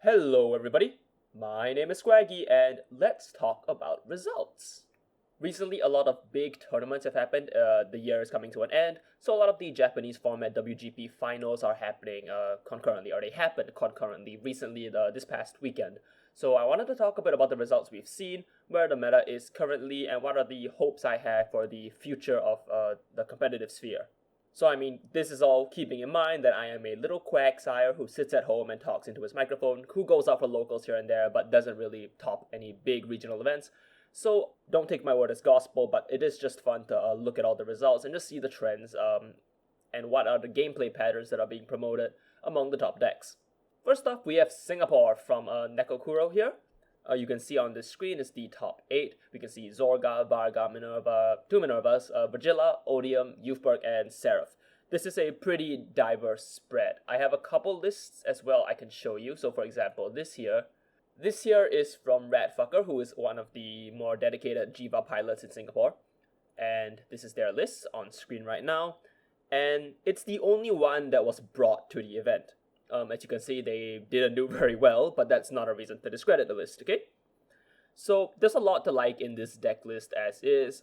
Hello everybody, my name is Squaggy and let's talk about results. Recently a lot of big tournaments have happened, the year is coming to an end, so a lot of the Japanese format WGP finals are happening concurrently, or they happened concurrently recently this past weekend. So I wanted to talk a bit about the results we've seen, where the meta is currently, and what are the hopes I have for the future of the competitive sphere. So I mean, this is all keeping in mind that I am a little quagsire who sits at home and talks into his microphone, who goes out for locals here and there, but doesn't really top any big regional events. So don't take my word as gospel, but it is just fun to look at all the results and just see the trends and what are the gameplay patterns that are being promoted among the top decks. First off, we have Singapore from Nekokuro here. You can see on the screen is the top 8. We can see Zorga, Varga, Minerva, two Minervas, Vyrgilla, Odium, Youthberk, and Seraph. This is a pretty diverse spread. I have a couple lists as well I can show you. So for example, this here is from Radfucker, who is one of the more dedicated Jiva pilots in Singapore. And this is their list on screen right now. And it's the only one that was brought to the event. As you can see, they didn't do very well, but that's not a reason to discredit the list, okay? So there's a lot to like in this deck list as is.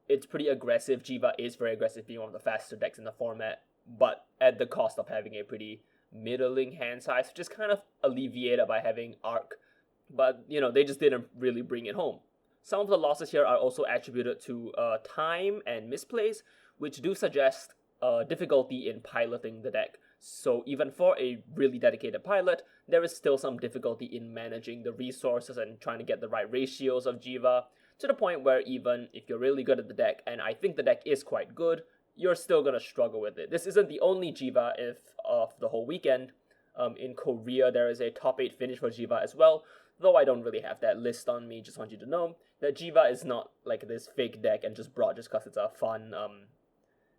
It's pretty aggressive. Jiva is very aggressive, being one of the faster decks in the format, but at the cost of having a pretty middling hand size, which is kind of alleviated by having Arc. But, you know, they just didn't really bring it home. Some of the losses here are also attributed to time and misplays, which do suggest difficulty in piloting the deck. So even for a really dedicated pilot, there is still some difficulty in managing the resources and trying to get the right ratios of Jiva, to the point where even if you're really good at the deck, and I think the deck is quite good, you're still going to struggle with it. This isn't the only Jiva of the whole weekend. In Korea, there is a top 8 finish for Jiva as well, though I don't really have that list on me. Just want you to know that Jiva is not like this fake deck and just brought just because it's a fun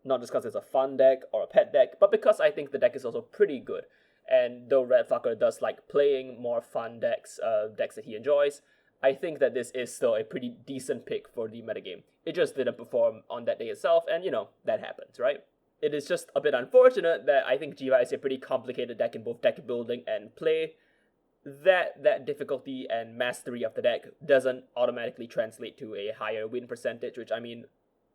not just because it's a fun deck or a pet deck, but because I think the deck is also pretty good. And though Radfucker does like playing more fun decks, decks that he enjoys, I think that this is still a pretty decent pick for the metagame. It just didn't perform on that day itself, and you know, that happens, right? It is just a bit unfortunate that I think Jiva is a pretty complicated deck in both deck building and play. That difficulty and mastery of the deck doesn't automatically translate to a higher win percentage, which I mean,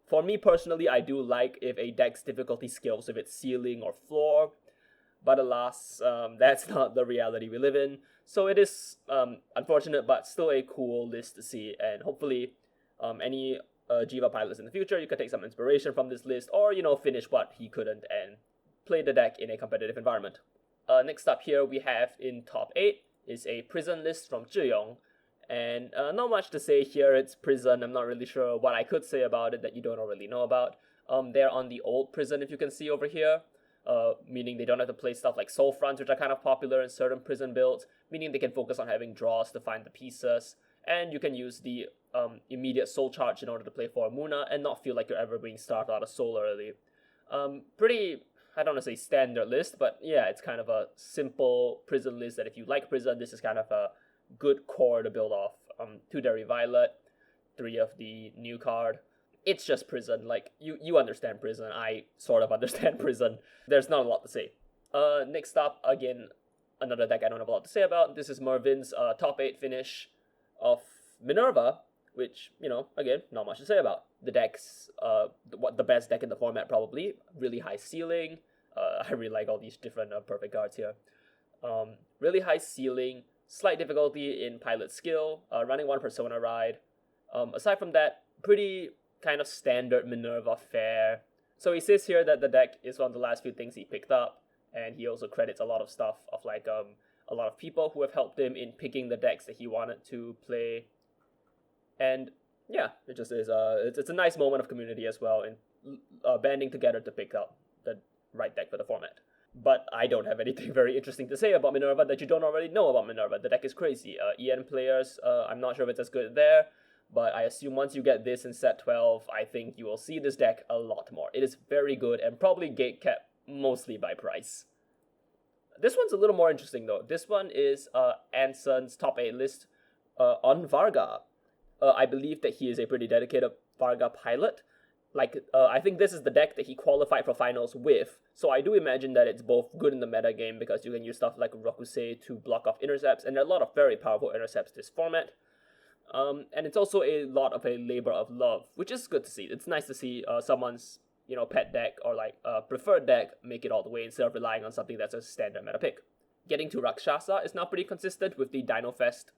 for me personally, I do like if a deck's difficulty scales with its ceiling or floor, but alas, that's not the reality we live in. So it is unfortunate, but still a cool list to see, and hopefully any Jiva pilots in the future, you can take some inspiration from this list, or, you know, finish what he couldn't and play the deck in a competitive environment. Next up here, we have in top 8 is a prison list from Zhiyong. And not much to say here. It's prison. I'm not really sure what I could say about it that you don't already know about. They're on the old prison, if you can see over here, meaning they don't have to play stuff like soul fronts, which are kind of popular in certain prison builds, meaning they can focus on having draws to find the pieces, and you can use the immediate soul charge in order to play for Muna and not feel like you're ever being starved out of soul early. Pretty, I don't want to say standard list, but yeah, it's kind of a simple prison list that if you like prison, this is kind of a good core to build off. 2 Dairy Violet, 3 of the new card. It's just prison. Like, you understand prison. I sort of understand prison. There's not a lot to say. Next up, again, another deck I don't have a lot to say about. This is Mervin's top 8 finish of Minerva, which, you know, again, not much to say about. The deck's the best deck in the format, probably. Really high ceiling. I really like all these different perfect cards here. Really high ceiling. Slight difficulty in pilot skill, running 1 persona ride. Aside from that, pretty kind of standard Minerva fare. So he says here that the deck is one of the last few things he picked up, and he also credits a lot of stuff of like a lot of people who have helped him in picking the decks that he wanted to play. And yeah, it just is it's a nice moment of community as well, and banding together to pick up the right deck for the format. But I don't have anything very interesting to say about Minerva that you don't already know about Minerva. The deck is crazy. EN players, I'm not sure if it's as good there, but I assume once you get this in set 12, I think you will see this deck a lot more. It is very good and probably gatekept mostly by price. This one's a little more interesting though. This one is Anson's top 8 list on Varga. I believe that he is a pretty dedicated Varga pilot. I think this is the deck that he qualified for finals with, so I do imagine that it's both good in the meta game because you can use stuff like Rokusei to block off intercepts, and there are a lot of very powerful intercepts this format. And it's also a lot of a labor of love, which is good to see. It's nice to see someone's pet deck or preferred deck make it all the way instead of relying on something that's a standard meta pick. Getting to Rakshasa is now pretty consistent with the Dino Fest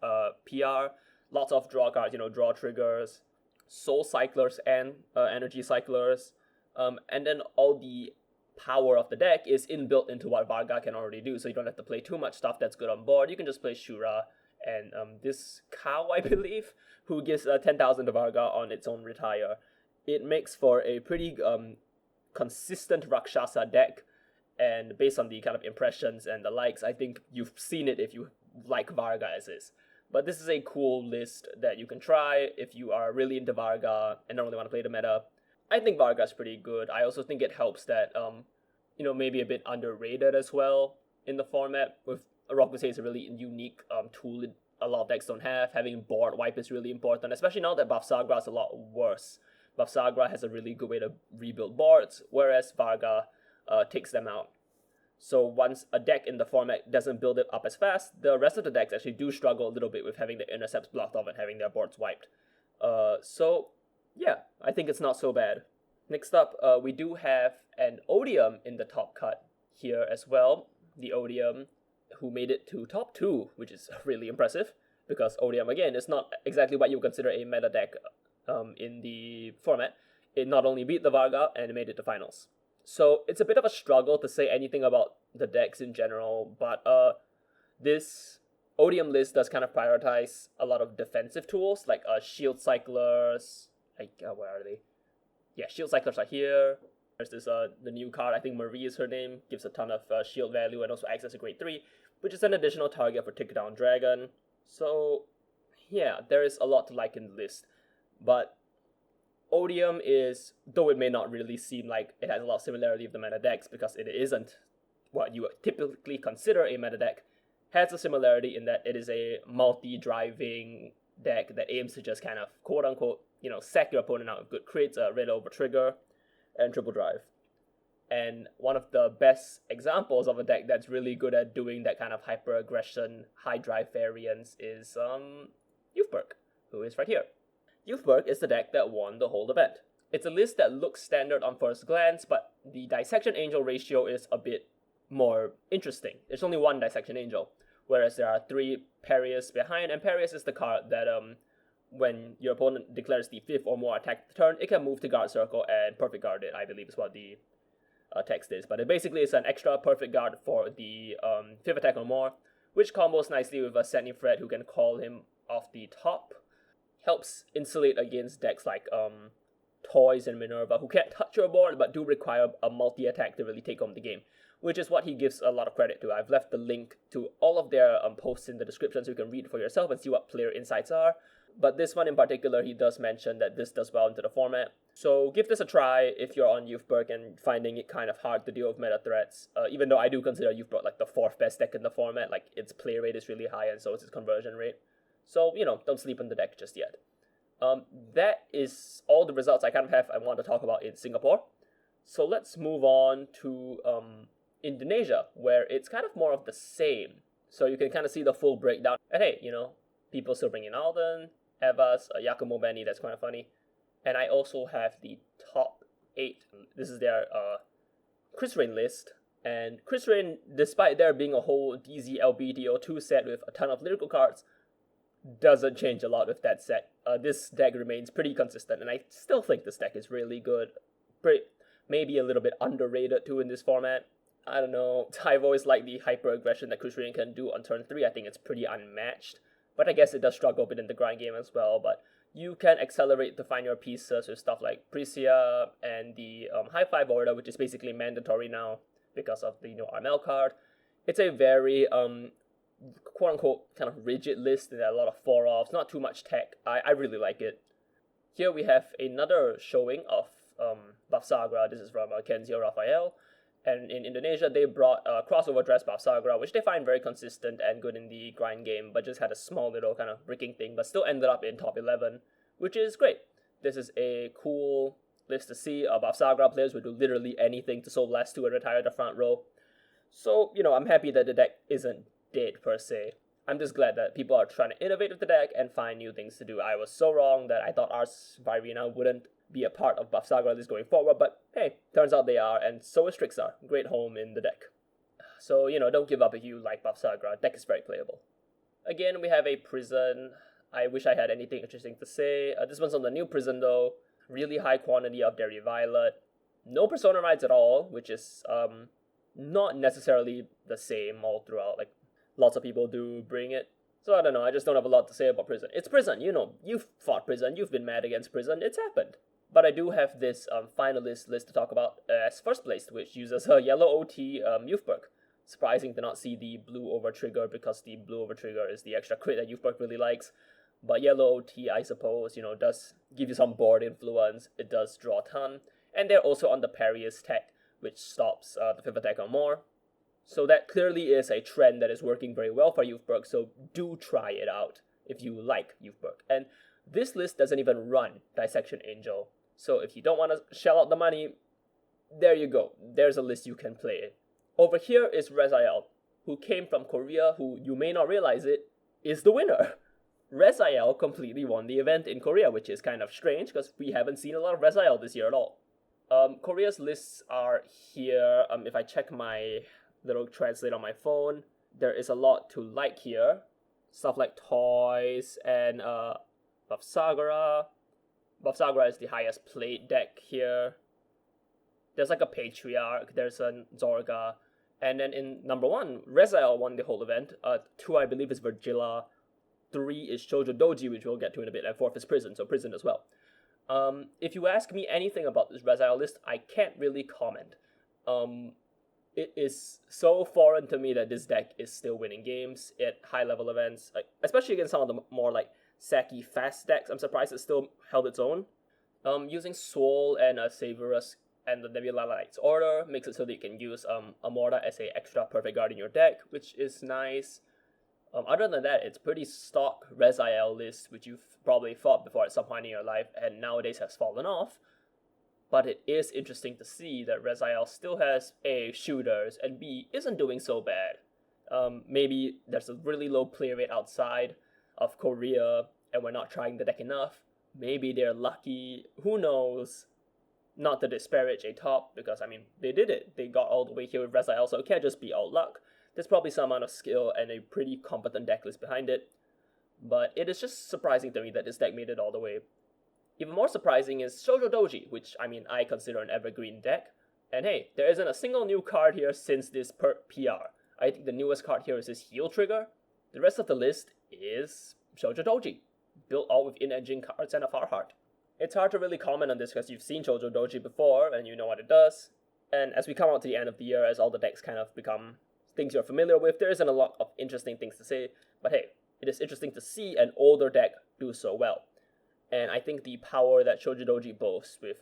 PR. Lots of draw cards, draw triggers, soul cyclers and energy cyclers, and then all the power of the deck is inbuilt into what Varga can already do, so you don't have to play too much stuff that's good on board. You can just play Shura and this cow, I believe, who gives 10,000 to Varga on its own retire. It makes for a pretty consistent Rakshasa deck, and based on the kind of impressions and the likes, I think you've seen it if you like Varga as is. But this is a cool list that you can try if you are really into Varga and don't really want to play the meta. I think Varga is pretty good. I also think it helps that, maybe a bit underrated as well in the format. With Rokusei is a really unique tool that a lot of decks don't have. Having board wipe is really important, especially now that Bavsargra is a lot worse. Bavsargra has a really good way to rebuild boards, whereas Varga takes them out. So once a deck in the format doesn't build it up as fast, the rest of the decks actually do struggle a little bit with having the intercepts blocked off and having their boards wiped. So yeah, I think it's not so bad. Next up, we do have an Odium in the top cut here as well. The Odium who made it to top 2, which is really impressive, because Odium, again, is not exactly what you would consider a meta deck in the format. It not only beat the Varga, and it made it to finals. So it's a bit of a struggle to say anything about the decks in general, but this Odium list does kind of prioritize a lot of defensive tools, like shield cyclers, where are they? Yeah, shield cyclers are here. There's this, the new card, I think Marie is her name, gives a ton of shield value and also acts as a grade 3, which is an additional target for Tick Down Dragon. So yeah, there is a lot to like in the list, but Odium is, though it may not really seem like it has a lot of similarity with the meta decks because it isn't what you would typically consider a meta deck, has a similarity in that it is a multi-driving deck that aims to just kind of quote-unquote, sack your opponent out with good crits, red over trigger, and triple drive. And one of the best examples of a deck that's really good at doing that kind of hyper-aggression, high drive variance is Youthberk, who is right here. Youthberk is the deck that won the whole event. It's a list that looks standard on first glance, but the Dissection Angel ratio is a bit more interesting. There's only one Dissection Angel, whereas there are 3 Parias behind, and Parias is the card that when your opponent declares the 5th or more attack of the turn, it can move to guard circle and perfect guard it, I believe is what the text is. But it basically is an extra perfect guard for the 5th attack or more, which combos nicely with a Sending Threat who can call him off the top. Helps insulate against decks like Toys and Minerva, who can't touch your board but do require a multi-attack to really take home the game, which is what he gives a lot of credit to. I've left the link to all of their posts in the description so you can read for yourself and see what player insights are. But this one in particular, he does mention that this does well into the format. So give this a try if you're on Youthberk and finding it kind of hard to deal with meta threats. Even though I do consider Youthberk like the 4th best deck in the format, like its play rate is really high and so is its conversion rate. So, don't sleep on the deck just yet. That is all the results I kind of have I want to talk about in Singapore. So let's move on to Indonesia, where it's kind of more of the same. So you can kind of see the full breakdown. And hey, people still bring in Alden, Evas, Yakumo Benny, that's kind of funny. And I also have the top 8. This is their Chris Rain list. And Chris Rain, despite there being a whole DZLBDO2 set with a ton of lyrical cards, doesn't change a lot with that set. This deck remains pretty consistent, and I still think this deck is really good. Maybe a little bit underrated too in this format. I don't know, I've always liked the hyper-aggression that Crusader can do on turn 3. I think it's pretty unmatched, but I guess it does struggle a bit in the grind game as well. But you can accelerate to find your pieces with stuff like Prisia and the High 5 order, which is basically mandatory now because of the Armel card. It's a very quote-unquote kind of rigid list. There are a lot of 4-offs, not too much tech. I really like it. Here we have another showing of Bavsargra. This is from Kenzio Raphael. And in Indonesia, they brought crossover dress Bavsargra, which they find very consistent and good in the grind game, but just had a small little kind of bricking thing, but still ended up in top 11, which is great. This is a cool list to see. Bavsargra players would do literally anything to soul last 2 and retire the front row. So, I'm happy that the deck isn't dead per se. I'm just glad that people are trying to innovate with the deck and find new things to do. I was so wrong that I thought Ars Vyrgilla wouldn't be a part of Bavsargra list going forward, but hey, turns out they are, and so is Trixar. Great home in the deck. So, don't give up if you like Bavsargra. Deck is very playable. Again, we have a prison. I wish I had anything interesting to say. This one's on the new prison though. Really high quantity of Dairy Violet. No Persona rides at all, which is not necessarily the same all throughout. Like, lots of people do bring it. So I don't know, I just don't have a lot to say about prison. It's prison, you've fought prison, you've been mad against prison, it's happened. But I do have this finalist list to talk about as first place, which uses a yellow OT Youthberk. Surprising to not see the blue over trigger, because the blue over trigger is the extra crit that Youthberk really likes. But yellow OT, I suppose, does give you some board influence, it does draw a ton. And they're also on the parry's tech, which stops the 5th attack or more. So that clearly is a trend that is working very well for Youthberk, so do try it out if you like Youthberk. And this list doesn't even run Dissection Angel, so if you don't want to shell out the money, there you go, there's a list you can play. Over here is Rezael, who came from Korea, who, you may not realize it, is the winner. Rezael completely won the event in Korea, which is kind of strange, because we haven't seen a lot of Rezael this year at all. Korea's lists are here. If I check my little translate on my phone, there is a lot to like here. Stuff like toys and Bavsargra. Bavsargra is the highest played deck here. There's like a Patriarch, there's a Zorga, and then in number 1, Rezael won the whole event. 2, I believe, is Vyrgilla. 3 is Shojo Doji, which we'll get to in a bit, and 4th is Prison, so Prison as well. If you ask me anything about this Rezael list, I can't really comment. It is so foreign to me that this deck is still winning games at high-level events, especially against some of the more sacky fast decks. I'm surprised it still held its own. Using Soul and Severus and the Nebula Light's Order makes it so that you can use Amorta as a extra perfect guard in your deck, which is nice. Other than that, it's pretty stock Rezael list, which you've probably fought before at some point in your life and nowadays has fallen off. But it is interesting to see that Rezael still has A, shooters, and B, isn't doing so bad. Maybe there's a really low play rate outside of Korea, and we're not trying the deck enough. Maybe they're lucky, who knows? Not to disparage a top, because, they did it. They got all the way here with Rezael, so it can't just be all luck. There's probably some amount of skill and a pretty competent deck list behind it. But it is just surprising to me that this deck made it all the way. Even more surprising is Shojo Doji, which, I consider an evergreen deck. And hey, there isn't a single new card here since this PR. I think the newest card here is this Heal Trigger. The rest of the list is Shojo Doji, built all with in-engine cards and a Far Heart. It's hard to really comment on this because you've seen Shojo Doji before and you know what it does. And as we come out to the end of the year, as all the decks kind of become things you're familiar with, there isn't a lot of interesting things to say. But hey, it is interesting to see an older deck do so well. And I think the power that Shojo Doji boasts with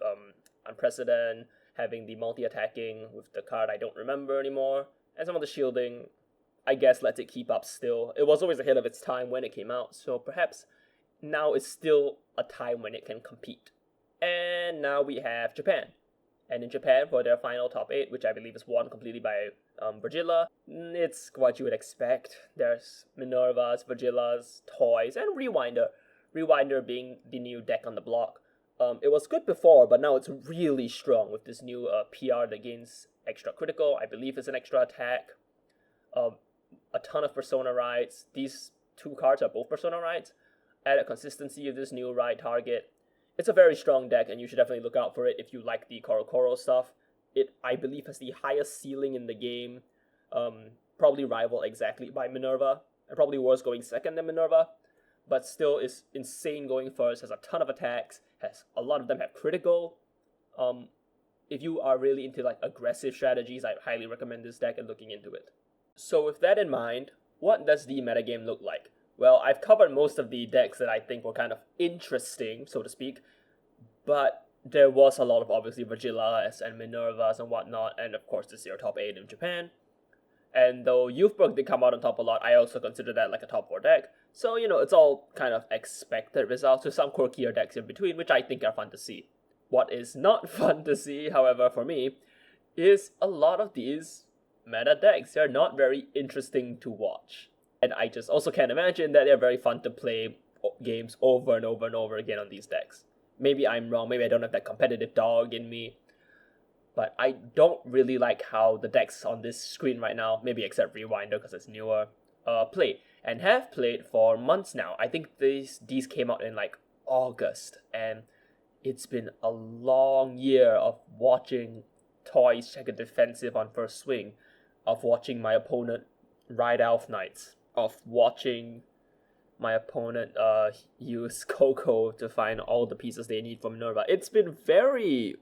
Unprecedented, having the multi-attacking with the card I don't remember anymore, and some of the shielding, I guess lets it keep up still. It was always ahead of its time when it came out, so perhaps now is still a time when it can compete. And now we have Japan. And in Japan, for their final top 8, which I believe is won completely by Vyrgilla, it's what you would expect. There's Minervas, Vyrgillas, Toys, and Rewinder. Rewinder being the new deck on the block. It was good before, but now it's really strong with this new PR that gains extra critical. I believe it's an extra attack. A ton of Persona rides. These 2 cards are both Persona rides. Added consistency of this new ride target. It's a very strong deck, and you should definitely look out for it if you like the Koro stuff. It, I believe, has the highest ceiling in the game. Probably rivaled exactly by Minerva, and probably worse going second than Minerva. But still is insane going first, has a ton of attacks, has a lot of them have critical. If you are really into aggressive strategies, I highly recommend this deck and looking into it. So with that in mind, what does the metagame look like? Well, I've covered most of the decks that I think were kind of interesting, so to speak, but there was a lot of obviously Vyrgillas and Minervas and whatnot, and of course this year top 8 in Japan. And though Youthberk did come out on top a lot, I also consider that like a top 4 deck. So, it's all kind of expected results with some quirkier decks in between, which I think are fun to see. What is not fun to see, however, for me, is a lot of these meta decks. They're not very interesting to watch. And I just also can't imagine that they're very fun to play games over and over and over again on these decks. Maybe I'm wrong, maybe I don't have that competitive dog in me, but I don't really like how the decks on this screen right now, maybe except Rewinder because it's newer, play, and have played for months now. I think these came out in like August, and it's been a long year of watching Toys check a defensive on first swing, of watching my opponent ride Elf Knights, of watching my opponent use Coco to find all the pieces they need from Minerva. It's been very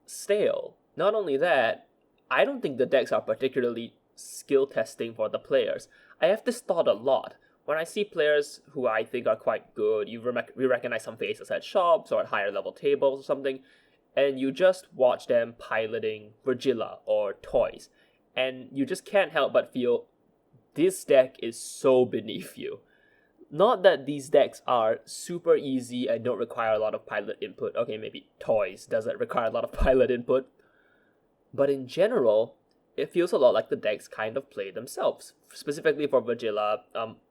stale. Not only that, I don't think the decks are particularly skill testing for the players. I have this thought a lot. When I see players who I think are quite good, we recognize some faces at shops or at higher level tables or something, and you just watch them piloting Vyrgilla or Toys, and you just can't help but feel this deck is so beneath you. Not that these decks are super easy and don't require a lot of pilot input. Okay, maybe Toys doesn't require a lot of pilot input. But in general, it feels a lot like the decks kind of play themselves. Specifically for Vyrgilla,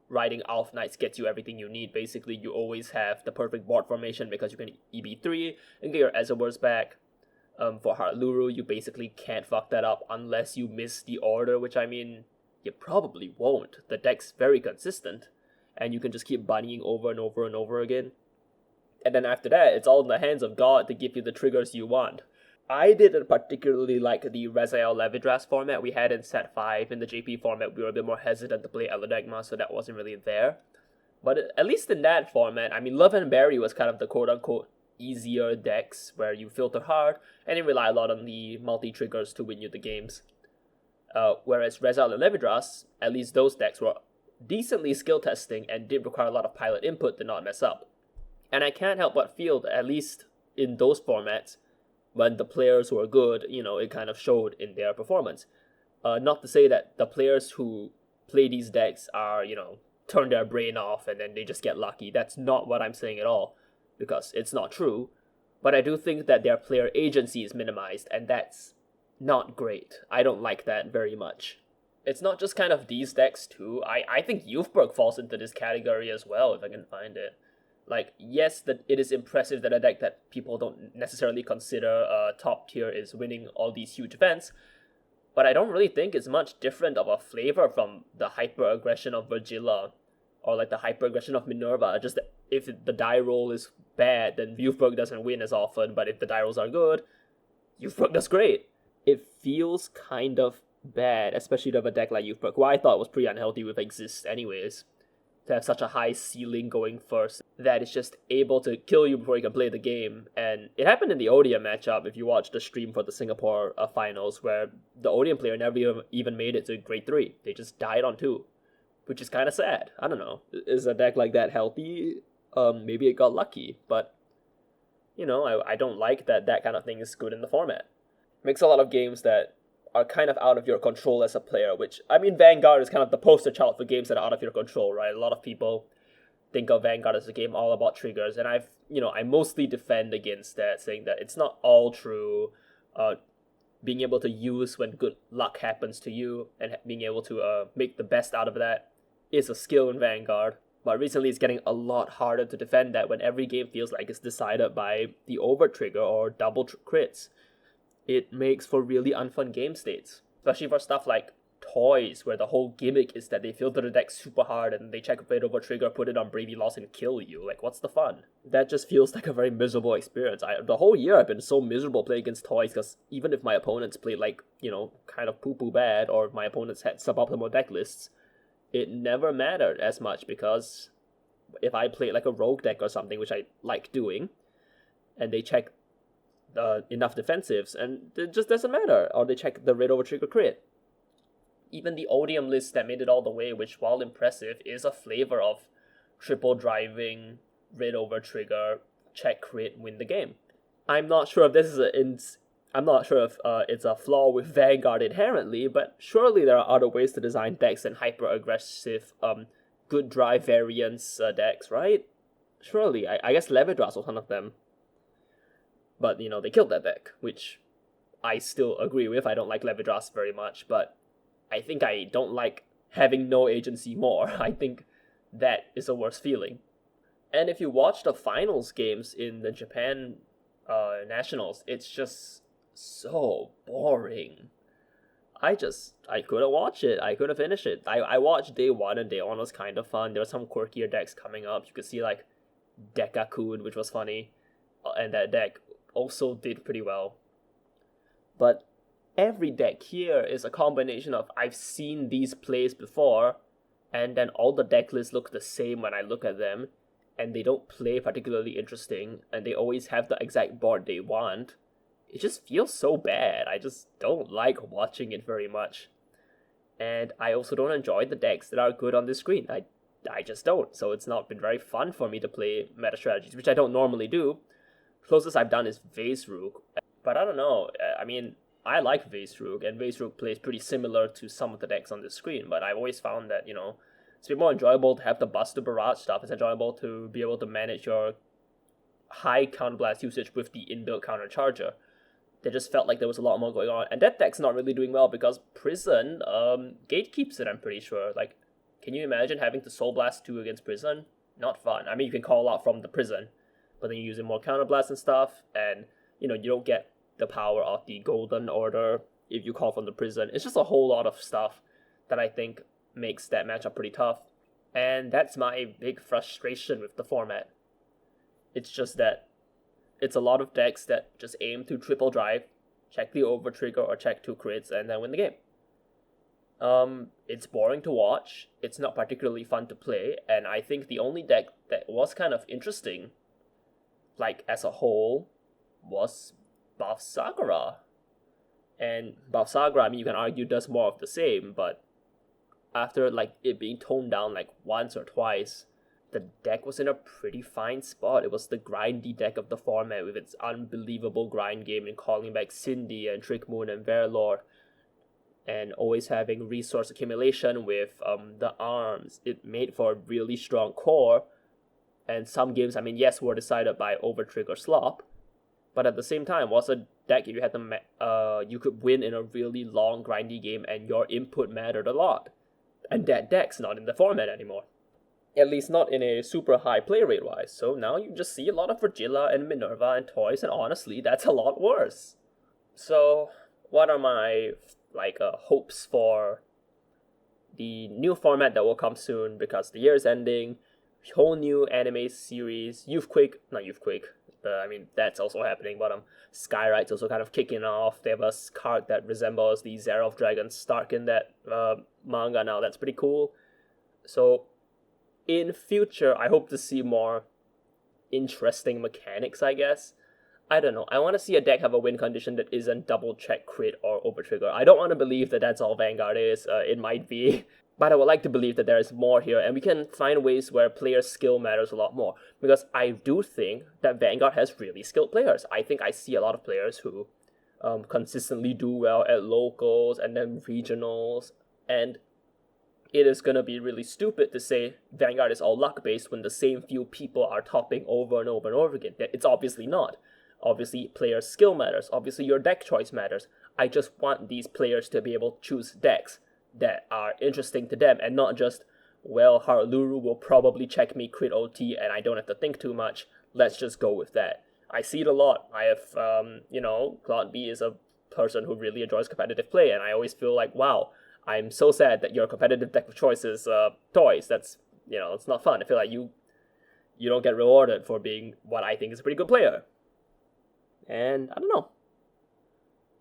riding Elf Knights gets you everything you need. Basically, you always have the perfect board formation because you can EB3 and get your Ezreal's back. For Heartluru, you basically can't fuck that up unless you miss the order, which I mean, you probably won't. The deck's very consistent, and you can just keep bunnying over and over and over again. And then after that, it's all in the hands of God to give you the triggers you want. I didn't particularly like the Rezael Levidras format we had in set 5. In the JP format, we were a bit more hesitant to play Elodegma, so that wasn't really there. But at least in that format, I mean, Love and Berry was kind of the quote-unquote easier decks where you filter hard and you rely a lot on the multi-triggers to win you the games. Whereas Rezael and Levidras, at least those decks were decently skill testing and did require a lot of pilot input to not mess up. And I can't help but feel that at least in those formats, when the players were good, it kind of showed in their performance. Not to say that the players who play these decks are, turn their brain off and then they just get lucky. That's not what I'm saying at all, because it's not true. But I do think that their player agency is minimized, and that's not great. I don't like that very much. It's not just kind of these decks too. I think Youthberk falls into this category as well, if I can find it. Like, yes, that it is impressive that a deck that people don't necessarily consider top tier is winning all these huge events, but I don't really think it's much different of a flavor from the hyper-aggression of Vyrgilla, or like the hyper-aggression of Minerva. Just that if the die roll is bad, then Youthberk doesn't win as often, but if the die rolls are good, Youthberk does great. It feels kind of bad, especially to have a deck like Youthberk, who I thought was pretty unhealthy with Exist anyways, to have such a high ceiling going first that it's just able to kill you before you can play the game. And it happened in the Odium matchup, if you watch the stream for the Singapore finals, where the Odium player never even made it to grade 3. They just died on 2, which is kind of sad. I don't know. Is a deck like that healthy? Maybe it got lucky, but I don't like that kind of thing is good in the format. Makes a lot of games that are kind of out of your control as a player, which, I mean, Vanguard is kind of the poster child for games that are out of your control, right? A lot of people think of Vanguard as a game all about triggers, and I mostly defend against that, saying that it's not all true. Being able to use when good luck happens to you, and being able to make the best out of that is a skill in Vanguard. But recently it's getting a lot harder to defend that when every game feels like it's decided by the over trigger or double crits. It makes for really unfun game states, especially for stuff like Toys, where the whole gimmick is that they filter the deck super hard and they check a bit over trigger, put it on Bravey Loss, and kill you. Like, what's the fun? That just feels like a very miserable experience. The whole year I've been so miserable playing against Toys, because even if my opponents played like, kind of poo-poo bad, or if my opponents had suboptimal deck lists, it never mattered as much, because if I played like a rogue deck or something, which I like doing, and they check enough defensives, and it just doesn't matter. Or they check the red over trigger crit. Even the Odium list that made it all the way, which, while impressive, is a flavor of triple driving, red over trigger, check crit, win the game. I'm not sure if this is it's a flaw with Vanguard inherently, but surely there are other ways to design decks than hyper aggressive, good drive variance decks, right? Surely, I guess Levidras was one of them. But, they killed that deck, which I still agree with. I don't like Levidras very much, but I think I don't like having no agency more. I think that is a worse feeling. And if you watch the finals games in the Japan Nationals, it's just so boring. I couldn't watch it. I couldn't finish it. I watched day 1, and day 1 was kind of fun. There were some quirkier decks coming up. You could see like Dekakun, which was funny, and that deck also did pretty well. But every deck here is a combination of I've seen these plays before, and then all the deck lists look the same when I look at them, and they don't play particularly interesting, and they always have the exact board they want. It just feels so bad. I just don't like watching it very much. And I also don't enjoy the decks that are good on this screen. I just don't. So it's not been very fun for me to play meta strategies, which I don't normally do. Closest I've done is Vyrgilla. But I don't know. I mean, I like Vyrgilla, and Vyrgilla plays pretty similar to some of the decks on the screen, but I've always found that, it's a bit more enjoyable to have the Buster Barrage stuff. It's enjoyable to be able to manage your high counterblast usage with the inbuilt countercharger. They just felt like there was a lot more going on. And that deck's not really doing well because Prison gatekeeps it, I'm pretty sure. Like, can you imagine having to Soul Blast 2 against Prison? Not fun. I mean, you can call out from the Prison, but then you're using more counterblast and stuff, and, you don't get the power of the Golden Order if you call from the Prison. It's just a whole lot of stuff that I think makes that matchup pretty tough. And that's my big frustration with the format. It's just that it's a lot of decks that just aim to triple drive, check the overtrigger or check 2 crits, and then win the game. It's boring to watch, it's not particularly fun to play, and I think the only deck that was kind of interesting, like as a whole, was Bavsargra. And Bavsargra, I mean, you can argue does more of the same, but after like it being toned down like once or twice, the deck was in a pretty fine spot. It was the grindy deck of the format with its unbelievable grind game and calling back Cindy and Trick Moon and Verlord, and always having resource accumulation with the arms. It made for a really strong core, and some games, I mean, yes, were decided by overtrigger slop, but at the same time was a deck if you had you could win in a really long grindy game and your input mattered a lot. And that deck's not in the format anymore. At least not in a super high play rate wise. So now you just see a lot of Vyrgilla and Minerva and toys, and honestly, that's a lot worse. So what are my hopes for the new format that will come soon, because the year is ending? Whole new anime series, I mean, that's also happening, but Skyright's also kind of kicking off. They have a card that resembles the Zerov Dragon Stark in that manga now. That's pretty cool. So in future, I hope to see more interesting mechanics, I guess. I don't know. I want to see a deck have a win condition that isn't double check, crit, or overtrigger. I don't want to believe that that's all Vanguard is. It might be. But I would like to believe that there is more here, and we can find ways where player skill matters a lot more. Because I do think that Vanguard has really skilled players. I think I see a lot of players who consistently do well at locals and then regionals, and it is going to be really stupid to say Vanguard is all luck-based when the same few people are topping over and over and over again. It's obviously not. Obviously, player skill matters. Obviously, your deck choice matters. I just want these players to be able to choose decks that are interesting to them, and not just, well, Heartluru will probably check me crit OT and I don't have to think too much. Let's just go with that. I see it a lot. I have, Claude B is a person who really enjoys competitive play, and I always feel like, wow, I'm so sad that your competitive deck of choice is toys. That's, it's not fun. I feel like you don't get rewarded for being what I think is a pretty good player. And I don't know.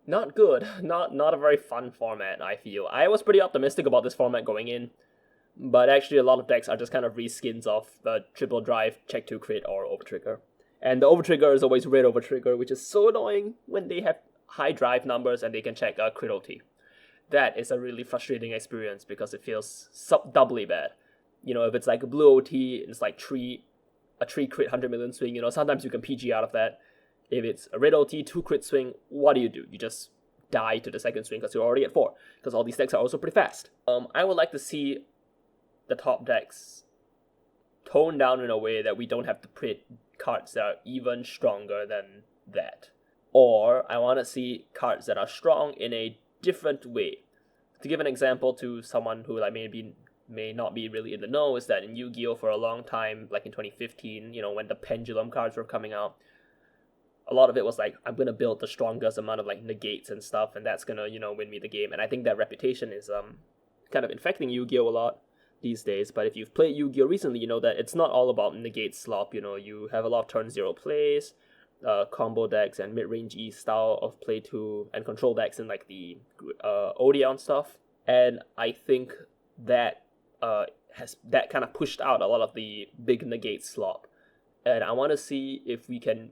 Not good. Not a very fun format, I feel. I was pretty optimistic about this format going in, but actually a lot of decks are just kind of reskins of the triple drive, check 2 crit, or overtrigger. And the overtrigger is always red overtrigger, which is so annoying when they have high drive numbers and they can check crit OT. That is a really frustrating experience because it feels doubly bad. If it's like a blue OT, it's like a 3 crit 100 million swing, sometimes you can PG out of that. If it's a red OT, 2 crit swing, what do? You just die to the second swing because you're already at 4. Because all these decks are also pretty fast. I would like to see the top decks toned down in a way that we don't have to print cards that are even stronger than that. Or I want to see cards that are strong in a different way. To give an example to someone who like may not be really in the know, is that in Yu-Gi-Oh! For a long time, like in 2015, when the pendulum cards were coming out, a lot of it was like, I'm gonna build the strongest amount of like negates and stuff, and that's gonna, win me the game. And I think that reputation is kind of infecting Yu-Gi-Oh! A lot these days. But if you've played Yu-Gi-Oh! Recently, you know that it's not all about negate slop. You have a lot of turn 0 plays, combo decks and mid-range style of play too, and control decks in like the Odium stuff. And I think that has that kind of pushed out a lot of the big negate slop. And I want to see if we can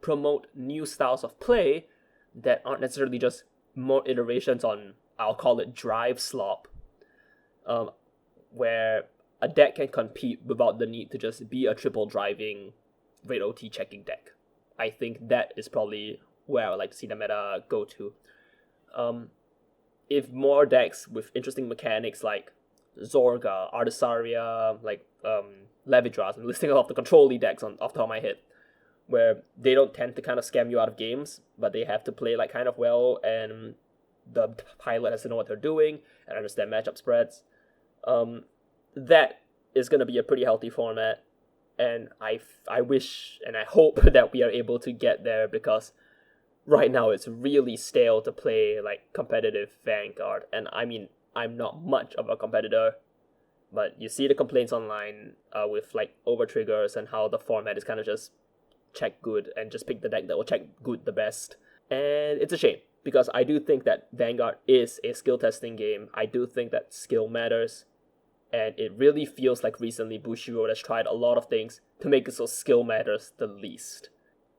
promote new styles of play that aren't necessarily just more iterations on, I'll call it drive slop, where a deck can compete without the need to just be a triple driving rate OT checking deck. I think that is probably where I would like to see the meta go to. If more decks with interesting mechanics like Zorga, Artisaria, like Levidras, I'm listing off the control-y decks off the top of my head, where they don't tend to kind of scam you out of games, but they have to play like kind of well, and the pilot has to know what they're doing and understand matchup spreads. That is going to be a pretty healthy format, and I wish and I hope that we are able to get there, because right now it's really stale to play like competitive Vanguard. And I mean, I'm not much of a competitor, but you see the complaints online with like over triggers and how the format is kind of just check good and just pick the deck that will check good the best. And it's a shame, because I do think that Vanguard is a skill testing game. I do think that skill matters, and it really feels like recently Bushiroad has tried a lot of things to make it so skill matters the least.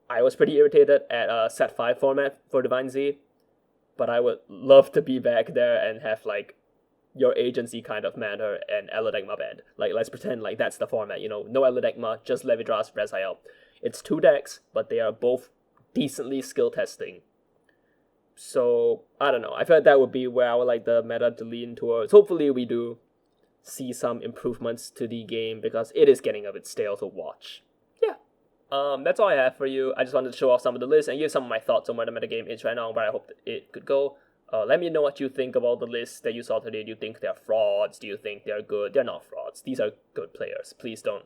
I was pretty irritated at set 5 format for Divine Z, but I would love to be back there and have like your agency kind of matter and Elodegma band. Like, let's pretend like that's the format, no Elodegma, just Levidras, Rezael. It's 2 decks, but they are both decently skill testing. So, I don't know. I feel like that would be where I would like the meta to lean towards. Hopefully we do see some improvements to the game, because it is getting a bit stale to watch. Yeah. That's all I have for you. I just wanted to show off some of the lists and give some of my thoughts on where the metagame is right now and where I hope it could go. Let me know what you think about the lists that you saw today. Do you think they're frauds? Do you think they're good? They're not frauds. These are good players. Please don't,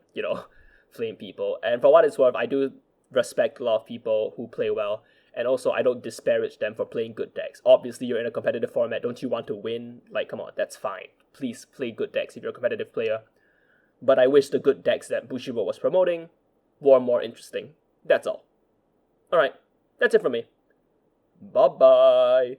flame people. And for what it's worth, I do respect a lot of people who play well. And also, I don't disparage them for playing good decks. Obviously, you're in a competitive format. Don't you want to win? Like, come on, that's fine. Please play good decks if you're a competitive player. But I wish the good decks that Bushiroad was promoting were more interesting. That's all. Alright, that's it from me. Bye-bye.